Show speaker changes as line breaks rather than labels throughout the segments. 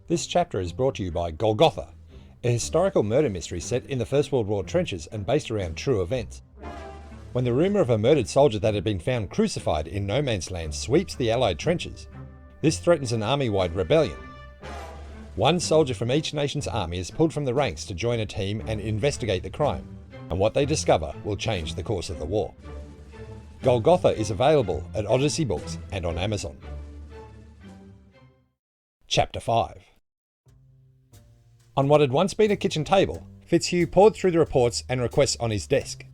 This chapter is brought to you by Golgotha, a historical murder mystery set in the First World War trenches and based around true events. When the rumour of a murdered soldier that had been found crucified in no man's land sweeps the Allied trenches, this threatens an army-wide rebellion. One soldier from each nation's army is pulled from the ranks to join a team and investigate the crime, and what they discover will change the course of the war. Golgotha is available at Odyssey Books and on Amazon. Chapter 5. On what had once been a kitchen table, Fitzhugh pored through the reports and requests on his desk.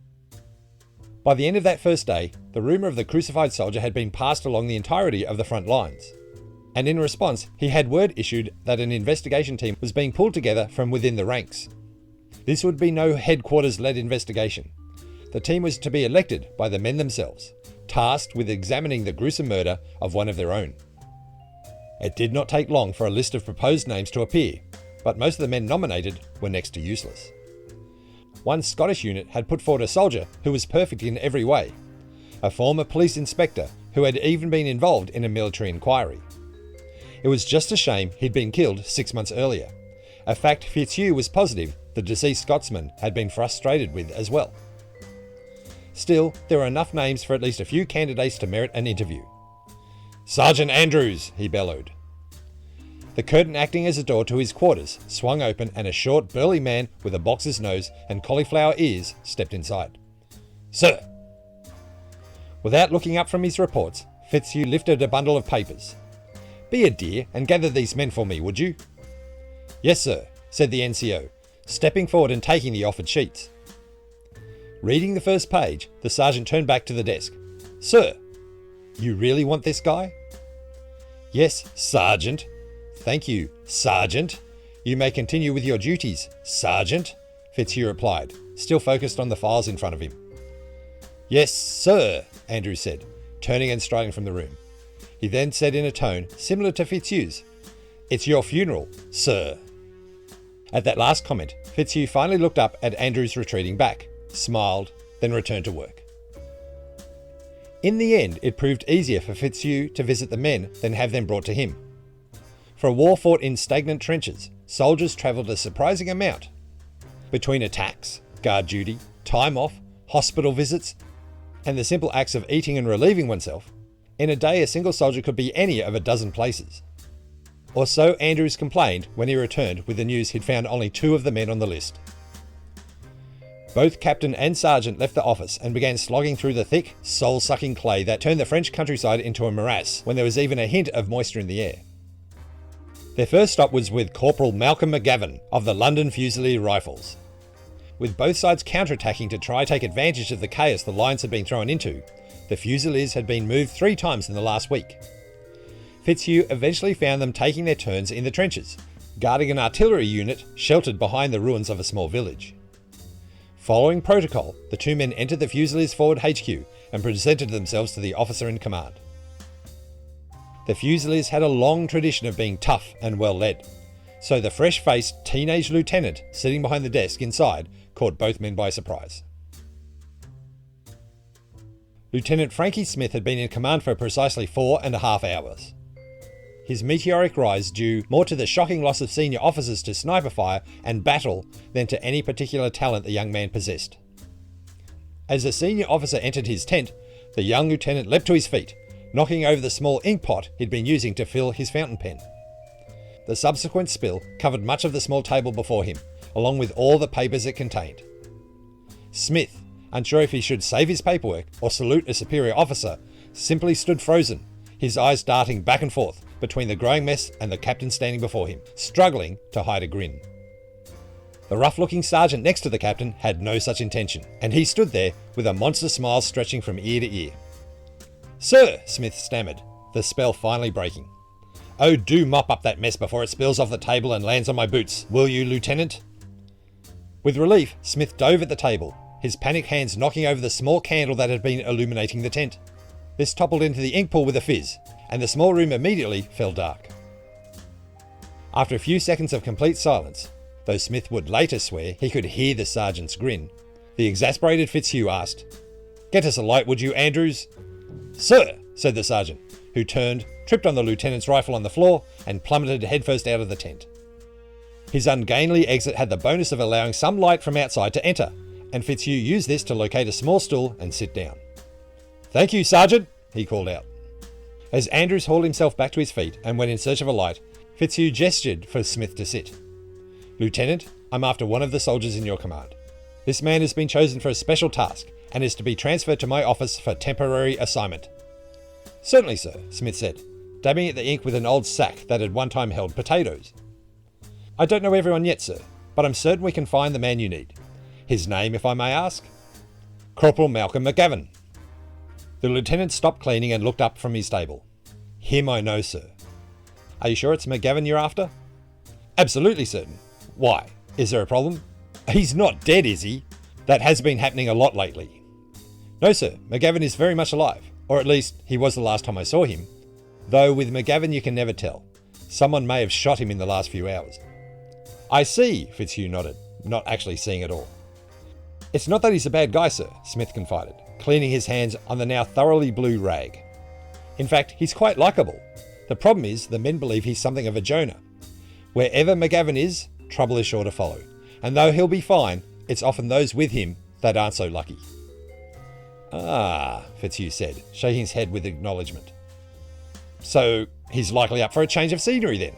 By the end of that first day, the rumour of the crucified soldier had been passed along the entirety of the front lines, and in response he had word issued that an investigation team was being pulled together from within the ranks. This would be no headquarters-led investigation. The team was to be elected by the men themselves, tasked with examining the gruesome murder of one of their own. It did not take long for a list of proposed names to appear, but most of the men nominated were next to useless. One Scottish unit had put forward a soldier who was perfect in every way, a former police inspector who had even been involved in a military inquiry. It was just a shame he'd been killed 6 months earlier, a fact Fitzhugh was positive the deceased Scotsman had been frustrated with as well. Still, there were enough names for at least a few candidates to merit an interview. "Sergeant Andrews," he bellowed. The curtain acting as a door to his quarters swung open and a short, burly man with a boxer's nose and cauliflower ears stepped inside. "Sir!" Without looking up from his reports, Fitzhugh lifted a bundle of papers. "Be a dear and gather these men for me, would you?" "Yes, sir," said the NCO, stepping forward and taking the offered sheets. Reading the first page, the sergeant turned back to the desk. "Sir, you really want this guy?" "Yes, Sergeant." "Thank you, Sergeant. You may continue with your duties, Sergeant," Fitzhugh replied, still focused on the files in front of him. "Yes, sir," Andrews said, turning and striding from the room. He then said in a tone similar to Fitzhugh's, "It's your funeral, sir." At that last comment, Fitzhugh finally looked up at Andrews retreating back, smiled, then returned to work. In the end, it proved easier for Fitzhugh to visit the men than have them brought to him. For a war fought in stagnant trenches, soldiers travelled a surprising amount. Between attacks, guard duty, time off, hospital visits, and the simple acts of eating and relieving oneself, in a day a single soldier could be any of a dozen places. Or so Andrews complained when he returned with the news he'd found only 2 of the men on the list. Both captain and sergeant left the office and began slogging through the thick, soul-sucking clay that turned the French countryside into a morass when there was even a hint of moisture in the air. Their first stop was with Corporal Malcolm McGavin of the London Fusilier Rifles. With both sides counterattacking to try take advantage of the chaos the lines had been thrown into, the Fusiliers had been moved 3 times in the last week. Fitzhugh eventually found them taking their turns in the trenches, guarding an artillery unit sheltered behind the ruins of a small village. Following protocol, the 2 men entered the Fusiliers Forward HQ and presented themselves to the officer in command. The Fusiliers had a long tradition of being tough and well led, so the fresh-faced teenage lieutenant sitting behind the desk inside caught both men by surprise. Lieutenant Frankie Smith had been in command for precisely 4.5 hours. His meteoric rise due more to the shocking loss of senior officers to sniper fire and battle than to any particular talent the young man possessed. As the senior officer entered his tent, the young lieutenant leapt to his feet, knocking over the small ink pot he'd been using to fill his fountain pen. The subsequent spill covered much of the small table before him, along with all the papers it contained. Smith, unsure if he should save his paperwork or salute a superior officer, simply stood frozen, his eyes darting back and forth between the growing mess and the captain standing before him, struggling to hide a grin. The rough-looking sergeant next to the captain had no such intention, and he stood there with a monster smile stretching from ear to ear. "Sir," Smith stammered, the spell finally breaking. "Oh, do mop up that mess before it spills off the table and lands on my boots, will you, Lieutenant?" With relief, Smith dove at the table, his panicked hands knocking over the small candle that had been illuminating the tent. This toppled into the ink pool with a fizz, and the small room immediately fell dark. After a few seconds of complete silence, though Smith would later swear he could hear the sergeant's grin, the exasperated Fitzhugh asked, "Get us a light, would you, Andrews?" "Sir," said the sergeant, who turned, tripped on the lieutenant's rifle on the floor, and plummeted headfirst out of the tent. His ungainly exit had the bonus of allowing some light from outside to enter, and Fitzhugh used this to locate a small stool and sit down. "Thank you, Sergeant," he called out. As Andrews hauled himself back to his feet and went in search of a light, Fitzhugh gestured for Smith to sit. "Lieutenant, I'm after one of the soldiers in your command. This man has been chosen for a special task and is to be transferred to my office for temporary assignment." "Certainly, sir," Smith said, dabbing at the ink with an old sack that had one time held potatoes. "I don't know everyone yet, sir, but I'm certain we can find the man you need. His name, if I may ask?" "Corporal Malcolm McGavin." The lieutenant stopped cleaning and looked up from his table. "Him I know, sir." "Are you sure it's McGavin you're after?" "Absolutely certain. Why? Is there a problem?" "He's not dead, is he? That has been happening a lot lately." "No, sir. McGavin is very much alive. Or at least, he was the last time I saw him. Though with McGavin you can never tell. Someone may have shot him in the last few hours." "I see," Fitzhugh nodded, not actually seeing it all. "It's not that he's a bad guy, sir," Smith confided, cleaning his hands on the now thoroughly blue rag. "In fact, he's quite likeable. The problem is the men believe he's something of a Jonah. Wherever McGavin is, trouble is sure to follow. And though he'll be fine, it's often those with him that aren't so lucky." "Ah," Fitzhugh said, shaking his head with acknowledgement. "So he's likely up for a change of scenery then."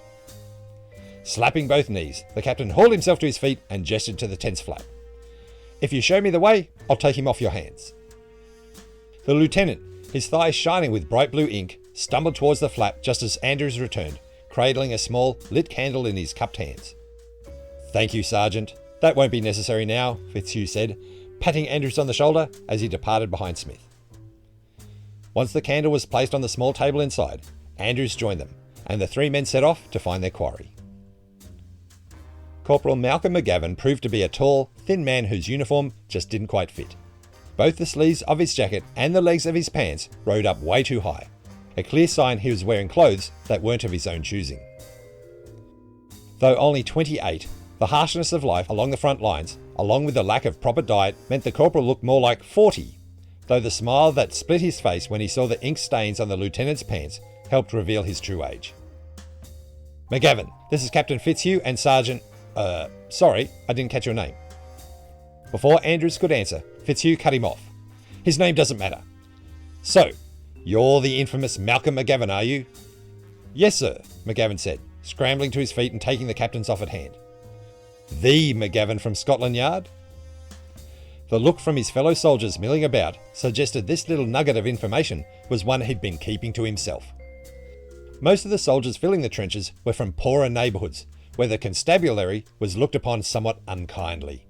Slapping both knees, the captain hauled himself to his feet and gestured to the tent's flap. "If you show me the way, I'll take him off your hands." The lieutenant, his thighs shining with bright blue ink, stumbled towards the flap just as Andrews returned, cradling a small, lit candle in his cupped hands. "Thank you, Sergeant. That won't be necessary now," Fitzhugh said, patting Andrews on the shoulder as he departed behind Smith. Once the candle was placed on the small table inside, Andrews joined them, and the three men set off to find their quarry. Corporal Malcolm McGavin proved to be a tall, thin man whose uniform just didn't quite fit. Both the sleeves of his jacket and the legs of his pants rode up way too high, a clear sign he was wearing clothes that weren't of his own choosing. Though only 28, the harshness of life along the front lines, along with the lack of proper diet, meant the corporal looked more like 40, though the smile that split his face when he saw the ink stains on the lieutenant's pants helped reveal his true age. "McGavin, this is Captain Fitzhugh and Sergeant... sorry, I didn't catch your name." Before Andrews could answer, Fitzhugh cut him off. "His name doesn't matter. So, you're the infamous Malcolm McGavin, are you?" "Yes, sir," McGavin said, scrambling to his feet and taking the captain's offered hand. "The McGavin from Scotland Yard?" The look from his fellow soldiers milling about suggested this little nugget of information was one he'd been keeping to himself. Most of the soldiers filling the trenches were from poorer neighbourhoods, where the constabulary was looked upon somewhat unkindly.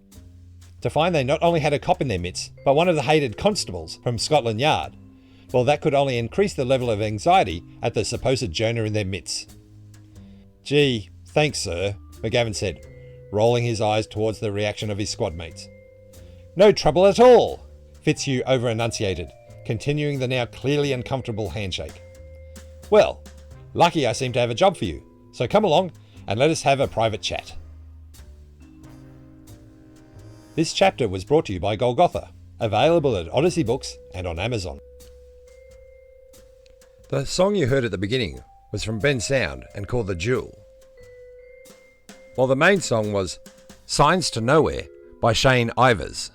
To find they not only had a cop in their midst, but one of the hated constables from Scotland Yard, well, that could only increase the level of anxiety at the supposed Jonah in their midst. "Gee, thanks, sir," McGavin said, rolling his eyes towards the reaction of his squad mates. "No trouble at all," Fitzhugh over-enunciated, continuing the now clearly uncomfortable handshake. "Well, lucky I seem to have a job for you, so come along and let us have a private chat." This chapter was brought to you by Golgotha, available at Odyssey Books and on Amazon. The song you heard at the beginning was from Bensound and called The Jewel, while the main song was Signs to Nowhere by Shane Ivers.